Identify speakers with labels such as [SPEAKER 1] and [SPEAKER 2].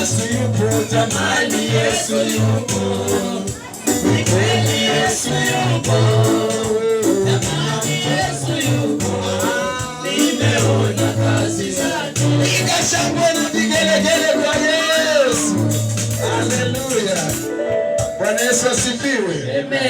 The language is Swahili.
[SPEAKER 1] Yesu yupo, jamani, Yesu yupo. Ni kweli Yesu yupo, jamani, Yesu yupo. Nimeona kazi zake. Piga shangwe na vigelegele kwa Yesu. Haleluya. Bwana Yesu asifiwe. Amen.